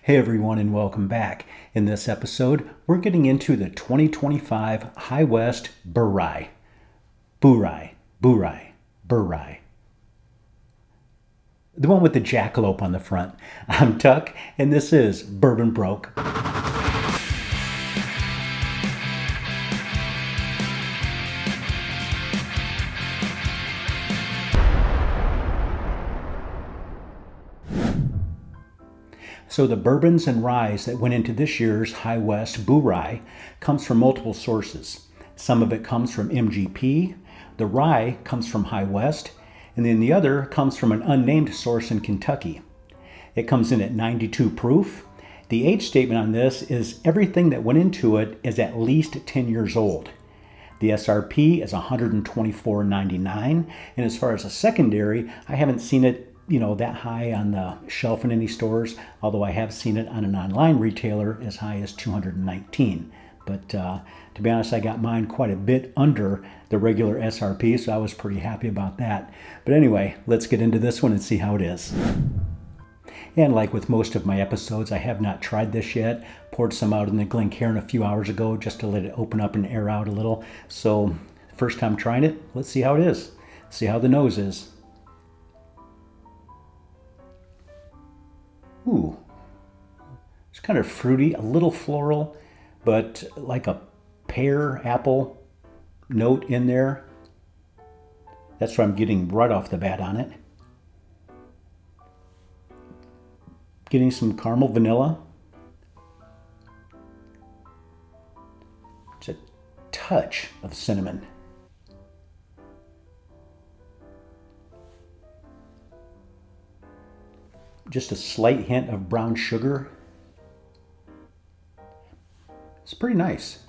Hey everyone, and welcome back. In this episode, we're getting into the 2025 High West Bourye. Bourye, Bourye, Bourye. The one with the jackalope on the front. I'm Tuck, and this is Bourbon Broke. So the Bourbons and Ryes that went into this year's High West Bourye comes from multiple sources. Some of it comes from MGP, the rye comes from High West, and then the other comes from an unnamed source in Kentucky. It comes in at 92 proof. The age statement on this is everything that went into it is at least 10 years old. The SRP is $124.99, and as far as a secondary, I haven't seen it that high on the shelf in any stores, although I have seen it on an online retailer as high as $219. But to be honest, I got mine quite a bit under the regular SRP, so I was pretty happy about that. But anyway, let's get into this one and see how it is. And like with most of my episodes, I have not tried this yet. Poured some out in the Glencairn a few hours ago just to let it open up and air out a little. So first time trying it, let's see how it is. See how the nose is. Ooh, it's kind of fruity, a little floral, but like a pear apple note in there. That's what I'm getting right off the bat on it. Getting some caramel vanilla. Just a touch of cinnamon. Just a slight hint of brown sugar. It's pretty nice.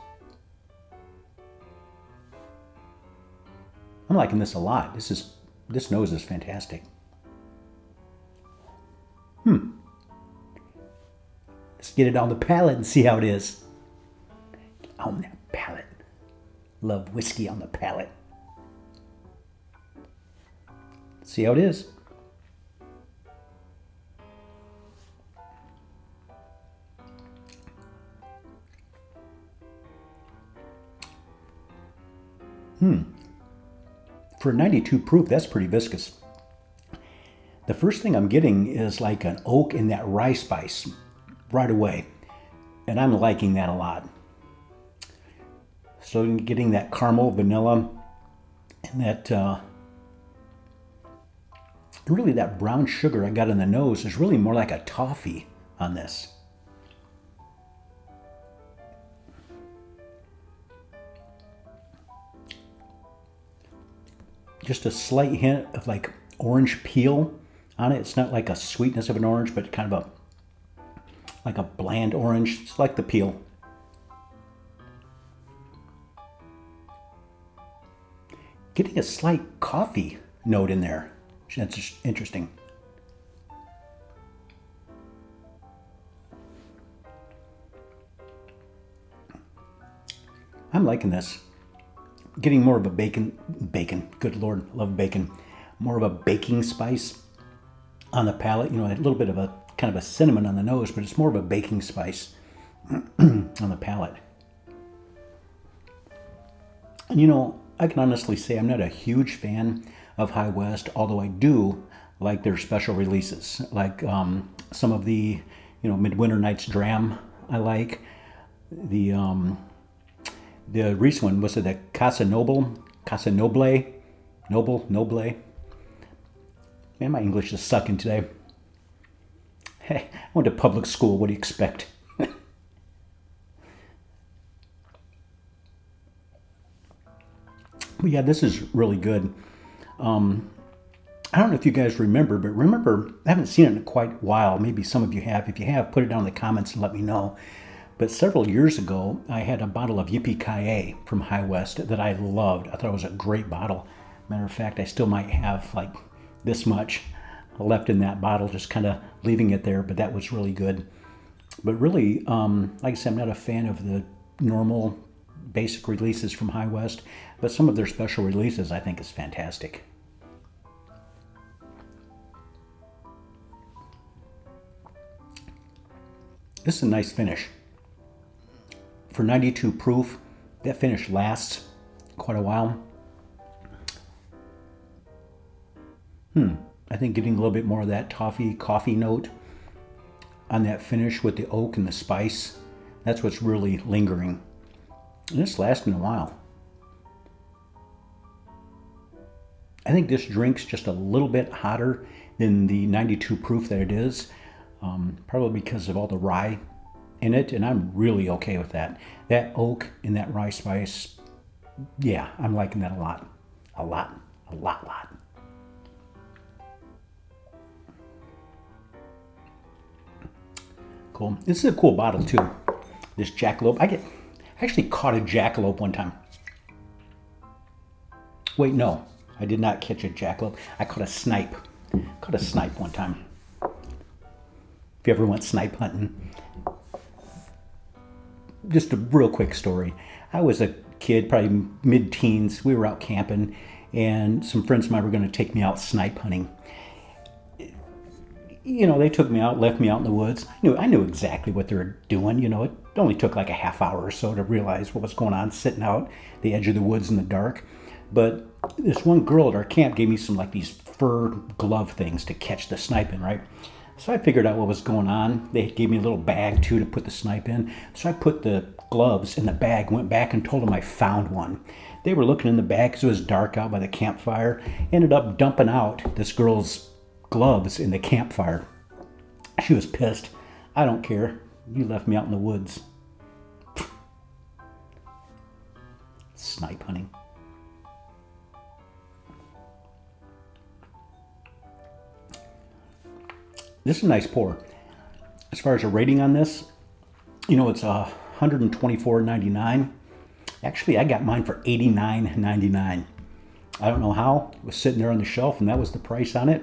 I'm liking this a lot. This nose is fantastic. Let's get it on the palate and see how it is. On that palate. Love whiskey on the palate. See how it is. For 92 proof, that's pretty viscous. The first thing I'm getting is like an oak and that rye spice right away. And I'm liking that a lot. So I'm getting that caramel, vanilla, and that, really that brown sugar I got in the nose is really more like a toffee on this. Just a slight hint of like orange peel on it. It's not like a sweetness of an orange, but kind of like a bland orange. It's like the peel. Getting a slight coffee note in there. That's just interesting. I'm liking this. Getting more of a bacon, good Lord, love bacon. More of a baking spice on the palate. A little bit of a kind of a cinnamon on the nose, but it's more of a baking spice on the palate. And I can honestly say I'm not a huge fan of High West, although I do like their special releases, like some of the, Midwinter Night's Dram I like. The recent one, was it the Casa Noble? Noble? Man, my English is sucking today. Hey, I went to public school. What do you expect? But yeah, this is really good. I don't know if you guys remember, but I haven't seen it in quite a while. Maybe some of you have. If you have, put it down in the comments and let me know. But several years ago, I had a bottle of Yippee-Ki-Yay from High West that I loved. I thought it was a great bottle. Matter of fact, I still might have like this much left in that bottle, just kind of leaving it there, but that was really good. But really, like I said, I'm not a fan of the normal basic releases from High West, but some of their special releases I think is fantastic. This is a nice finish. For 92 proof, that finish lasts quite a while. I think getting a little bit more of that toffee coffee note on that finish with the oak and the spice, that's what's really lingering. And it's lasting a while. I think this drink's just a little bit hotter than the 92 proof that it is, probably because of all the rye in it, and I'm really okay with that. That oak and that rye spice, yeah, I'm liking that a lot. A lot. Cool. This is a cool bottle too. This Jackalope. I actually caught a Jackalope one time. Wait, no. I did not catch a Jackalope. I caught a snipe. Caught a snipe one time. If you ever went snipe hunting. Just a real quick story. I was a kid, probably mid-teens. We were out camping, and some friends of mine were going to take me out snipe hunting. You know, they took me out, left me out in the woods. I knew exactly what they were doing. You know, it only took like a half hour or so to realize what was going on, sitting out the edge of the woods in the dark. But this one girl at our camp gave me some like these fur glove things to catch the snipe in, right? So I figured out what was going on. They gave me a little bag too to put the snipe in. So I put the gloves in the bag, went back and told them I found one. They were looking in the bag because it was dark out by the campfire. Ended up dumping out this girl's gloves in the campfire. She was pissed. I don't care. You left me out in the woods. Snipe hunting. This is a nice pour. As far as a rating on this, you know, it's $124.99. Actually, I got mine for $89.99. I don't know how. It was sitting there on the shelf and that was the price on it.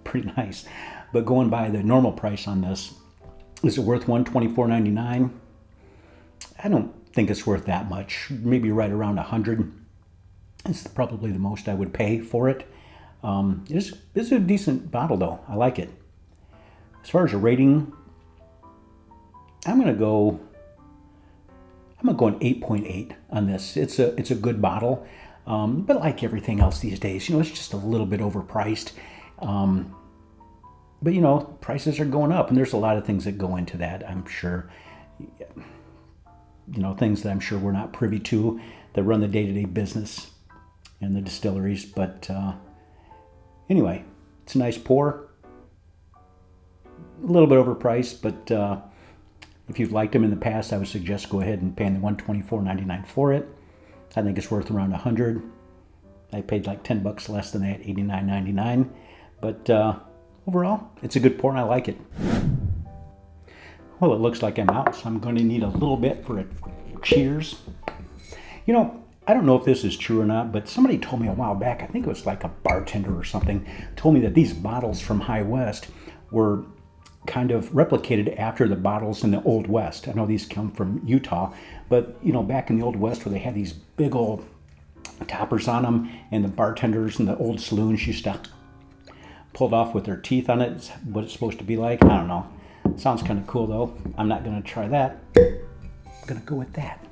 Pretty nice. But going by the normal price on this, is it worth $124.99? I don't think it's worth that much. Maybe right around $100. It's probably the most I would pay for it. This is a decent bottle though. I like it. As far as a rating, I'm gonna go an 8.8 on this. It's a good bottle, but like everything else these days, you know, it's just a little bit overpriced. But you know, prices are going up, and there's a lot of things that go into that. I'm sure, you know, things that I'm sure we're not privy to that run the day-to-day business in the distilleries. But anyway, it's a nice pour. A little bit overpriced, but if you've liked them in the past, I would suggest go ahead and pay the $124.99 for it. I think it's worth around $100. I paid like $10 less than that, $89.99. But overall, it's a good pour and I like it. Well, it looks like I'm out, so I'm going to need a little bit for a cheers. You know, I don't know if this is true or not, but somebody told me a while back, I think it was like a bartender or something, told me that these bottles from High West were kind of replicated after the bottles in the Old West. I know these come from Utah, but you know, back in the Old West where they had these big old toppers on them, and the bartenders in the old saloons used to pull it off with their teeth on it. It's what it's supposed to be like. I don't know. Sounds kind of cool though. I'm not going to try that. I'm going to go with that.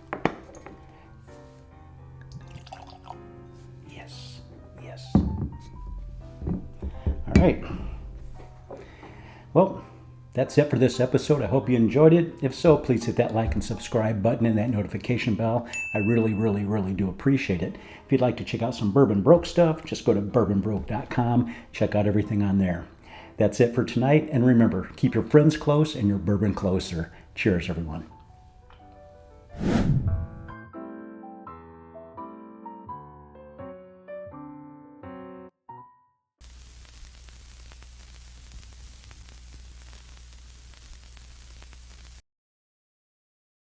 Yes. All right. Well, that's it for this episode. I hope you enjoyed it. If so, please hit that like and subscribe button and that notification bell. I really do appreciate it. If you'd like to check out some Bourbon Broke stuff, just go to bourbonbroke.com. Check out everything on there. That's it for tonight. And remember, keep your friends close and your bourbon closer. Cheers, everyone.